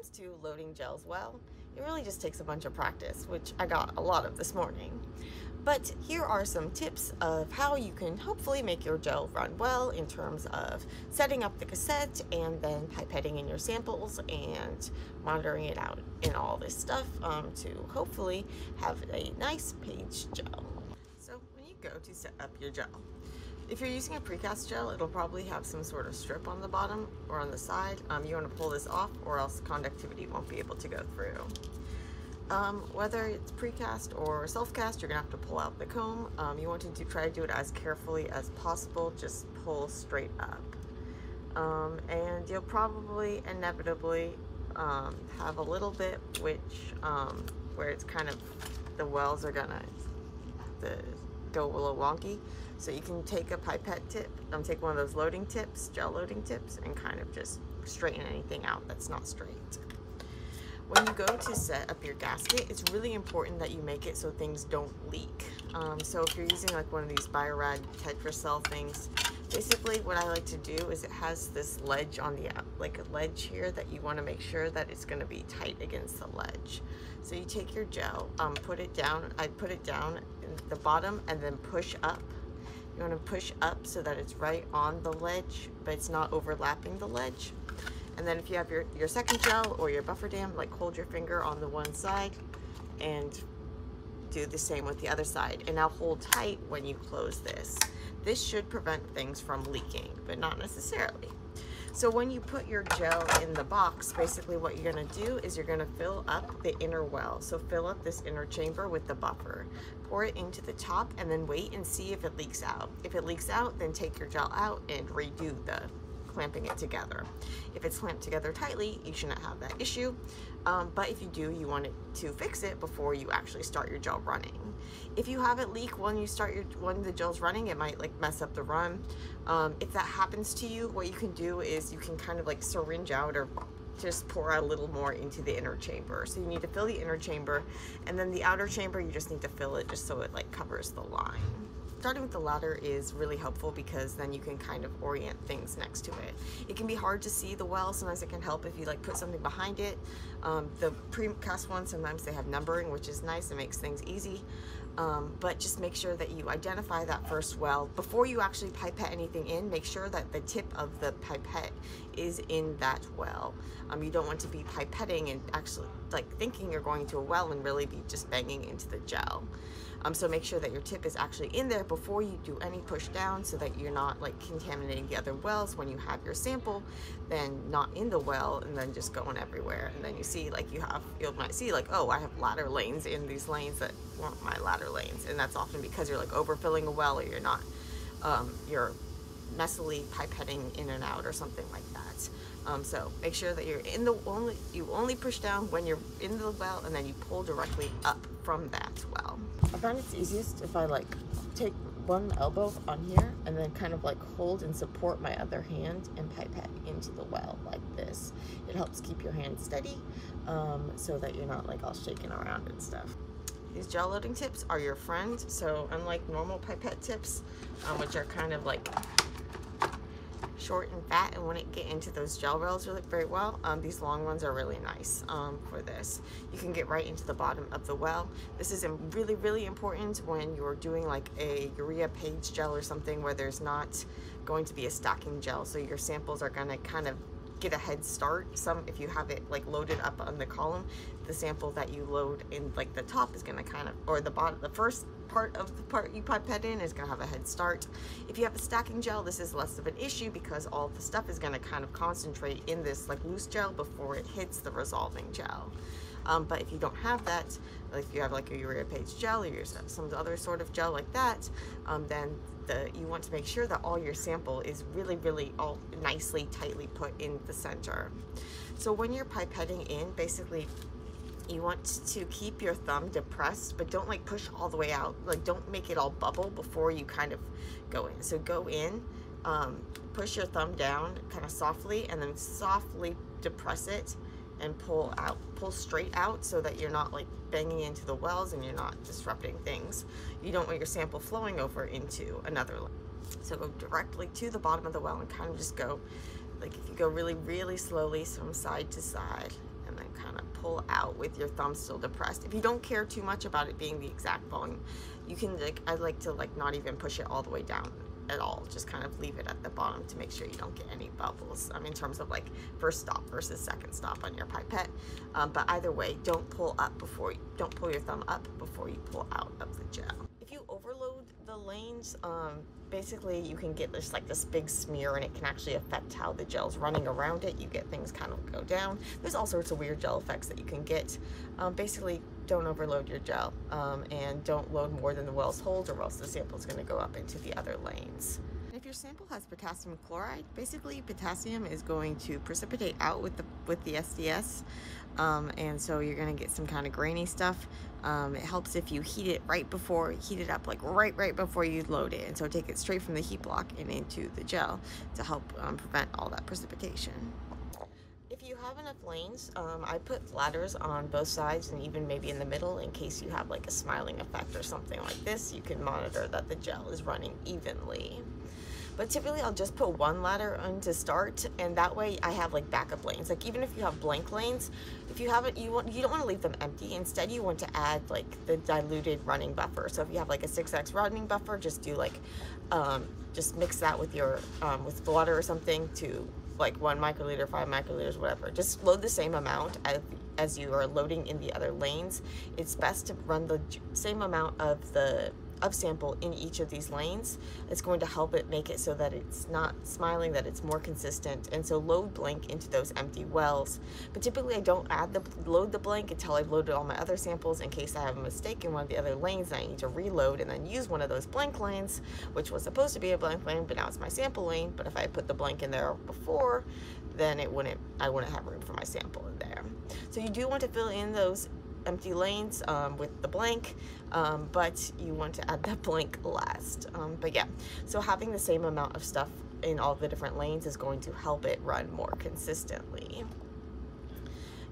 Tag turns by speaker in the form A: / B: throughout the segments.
A: comes to loading gels well, it really just takes a bunch of practice, which I got a lot of this morning. But here are some tips of how you can hopefully make your gel run well in terms of setting up the cassette and then pipetting in your samples and monitoring it out and all this stuff to hopefully have a nice page gel. So when you go to set up your gel, if you're using a precast gel, it'll probably have some sort of strip on the bottom or on the side. You want to pull this off or else conductivity won't be able to go through. Whether it's precast or self-cast, you're gonna have to pull out the comb. You want to try to do it as carefully as possible, just pull straight up. And you'll probably inevitably have a little bit where it's kind of, the wells are gonna go a little wonky. So you can take a pipette tip, take one of those loading tips, gel loading tips, and kind of just straighten anything out that's not straight. When you go to set up your gasket, it's really important that you make it so things don't leak. So if you're using like one of these BioRad Tetra Cell things, basically what I like to do is it has this ledge on the, like a ledge here that you want to make sure that it's going to be tight against the ledge. So you take your gel, put it down, I put it down in the bottom and then push up. You want to push up so that it's right on the ledge, but it's not overlapping the ledge. And then if you have your second gel or your buffer dam, like hold your finger on the one side and do the same with the other side. And now hold tight when you close this. This should prevent things from leaking, but not necessarily. So when you put your gel in the box, basically what you're gonna do is you're gonna fill up the inner well. So fill up this inner chamber with the buffer. Pour it into the top and then wait and see if it leaks out. If it leaks out, then take your gel out and redo the clamping it together. If it's clamped together tightly, you shouldn't have that issue. But if you do, you want to fix it before you actually start your gel running. If you have it leak when the gel's running, it might like mess up the run. If that happens to you, what you can do is you can kind of like syringe out or just pour out a little more into the inner chamber. So you need to fill the inner chamber, and then the outer chamber, you just need to fill it just so it like covers the line. Starting with the latter is really helpful because then you can kind of orient things next to it. It can be hard to see the well. Sometimes it can help if you like put something behind it. The precast ones, sometimes they have numbering, which is nice. It makes things easy. But just make sure that you identify that first well. Before you actually pipette anything in, make sure that the tip of the pipette is in that well. You don't want to be pipetting and actually like thinking you're going to a well and really be just banging into the gel. So make sure that your tip is actually in there before you do any push down so that you're not like contaminating the other wells when you have your sample, then not in the well and then just going everywhere. And then you see like you might see like, oh, I have ladder lanes in these lanes that weren't my ladder lanes. And that's often because you're like overfilling a well, or you're not, you're messily pipetting in and out or something like that. So make sure that you're you only push down when you're in the well, and then you pull directly up from that well. I find it's easiest if I like take one elbow on here and then kind of like hold and support my other hand and pipette into the well like this. It helps keep your hand steady so that you're not like all shaking around and stuff. These gel loading tips are your friend. So unlike normal pipette tips, which are kind of like short and fat and wouldn't get into those gel rails really very well, these long ones are really nice for this. You can get right into the bottom of the well. This is really, really important when you're doing like a urea page gel or something where there's not going to be a stacking gel. So your samples are gonna kind of get a head start. If you have it like loaded up on the column, the sample that you load in like the top is gonna kind of, or the bottom, the first part of the part you pipette in is gonna have a head start. If you have a stacking gel, this is less of an issue because all the stuff is gonna kind of concentrate in this like loose gel before it hits the resolving gel. But if you don't have that, like if you have like a urea page gel or some other sort of gel like that, then you want to make sure that all your sample is really, really all nicely, tightly put in the center. So when you're pipetting in, basically, you want to keep your thumb depressed, but don't like push all the way out. Like don't make it all bubble before you kind of go in. So go in, push your thumb down kind of softly, and then softly depress it and pull straight out so that you're not like banging into the wells and you're not disrupting things. You don't want your sample flowing over into another. So go directly to the bottom of the well and kind of just go, like if you go really, really slowly from side to side, and and then kind of pull out with your thumb still depressed. If you don't care too much about it being the exact volume, you can, like, I like to like not even push it all the way down at all, just kind of leave it at the bottom to make sure you don't get any bubbles in terms of like first stop versus second stop on your pipette. But either way, don't pull your thumb up before you pull out of the gel. If you overload the lanes, basically you can get just like this big smear, and it can actually affect how the gel's running around it. You get things kind of go down. There's all sorts of weird gel effects that you can get. Basically, don't overload your gel, and don't load more than the wells hold, or else the sample is going to go up into the other lanes. If your sample has potassium chloride, basically potassium is going to precipitate out with the SDS, and so you're going to get some kind of grainy stuff. It helps if you heat it up like right before you load it, and so take it straight from the heat block and into the gel to help prevent all that precipitation. If you have enough lanes, I put ladders on both sides and even maybe in the middle in case you have like a smiling effect or something like this. You can monitor that the gel is running evenly. But typically I'll just put one ladder on to start, and that way I have like backup lanes. Like even if you have blank lanes, if you have it, you don't want to leave them empty. Instead you want to add like the diluted running buffer. So if you have like a 6x running buffer, just do like just mix that with your with water or something to like 1 microliter, 5 microliters, whatever. Just load the same amount as you are loading in the other lanes. It's best to run the same amount of sample in each of these lanes. It's going to help it make it so that it's not smiling, that it's more consistent. And so load blank into those empty wells. But typically I don't load the blank until I've loaded all my other samples, in case I have a mistake in one of the other lanes and I need to reload and then use one of those blank lanes, which was supposed to be a blank lane, but now it's my sample lane. But if I put the blank in there before, then I wouldn't have room for my sample in there. So you do want to fill in those empty lanes with the blank, but you want to add the blank last. But yeah, so having the same amount of stuff in all the different lanes is going to help it run more consistently.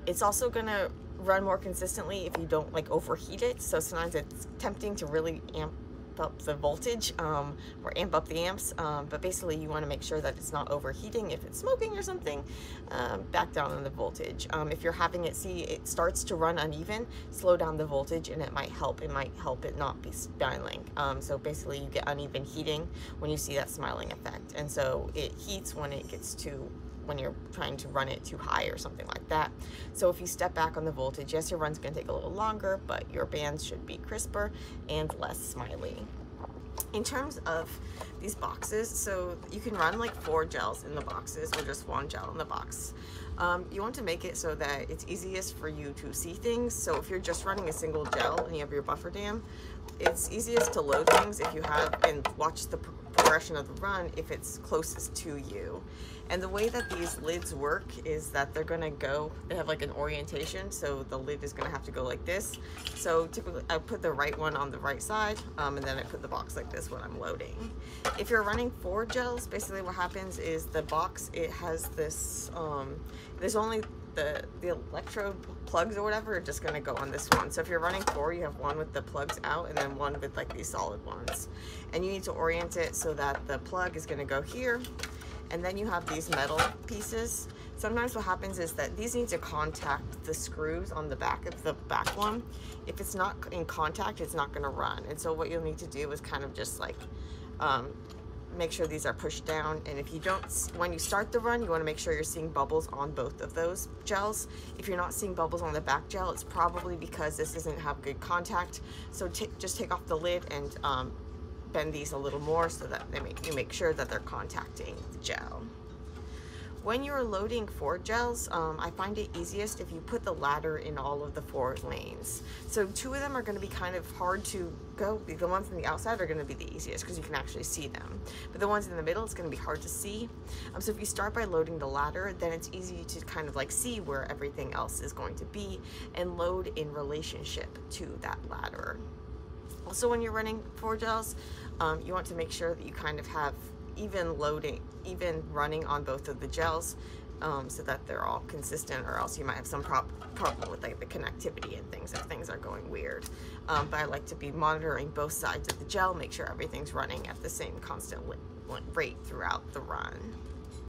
A: It's also going to run more consistently if you don't like overheat it. So sometimes it's tempting to really amp up the voltage or amp up the amps, but basically you want to make sure that it's not overheating. If it's smoking or something, back down on the voltage. If you're having it it starts to run uneven, slow down the voltage, and it might help it not be smiling. So basically you get uneven heating when you see that smiling effect, and so it heats when you're trying to run it too high or something like that. So if you step back on the voltage, yes, your run's going to take a little longer, but your bands should be crisper and less smiley. In terms of these boxes, so you can run like 4 gels in the boxes or just 1 gel in the box. You want to make it so that it's easiest for you to see things. So if you're just running a single gel and you have your buffer dam, it's easiest to load things if you have and watch the progression of the run if it's closest to you. And the way that these lids work is that they have like an orientation, so the lid is going to have to go like this. So typically I put the right one on the right side, and then I put the box like this when I'm loading. If you're running 4 gels, basically what happens is the box, it has this, there's only the electrode plugs or whatever are just going to go on this one. So if you're running 4, you have one with the plugs out and then one with like these solid ones. And you need to orient it so that the plug is going to go here. And then you have these metal pieces. Sometimes what happens is that these need to contact the screws on the back of the back one. If it's not in contact, it's not going to run. And so what you'll need to do is kind of just like make sure these are pushed down. And if you don't, when you start the run, you want to make sure you're seeing bubbles on both of those gels. If you're not seeing bubbles on the back gel, it's probably because this doesn't have good contact. So just take off the lid and bend these a little more so that you make sure that they're contacting the gel. When you're loading 4 gels, I find it easiest if you put the ladder in all of the 4 lanes. So 2 of them are going to be kind of hard to go. The ones on the outside are going to be the easiest because you can actually see them. But the ones in the middle, it's going to be hard to see. So if you start by loading the ladder, then it's easy to kind of like see where everything else is going to be and load in relationship to that ladder. Also, when you're running 4 gels, you want to make sure that you kind of have even running on both of the gels, so that they're all consistent, or else you might have some problem with like the connectivity and things if things are going weird. But I like to be monitoring both sides of the gel, make sure everything's running at the same constant rate throughout the run.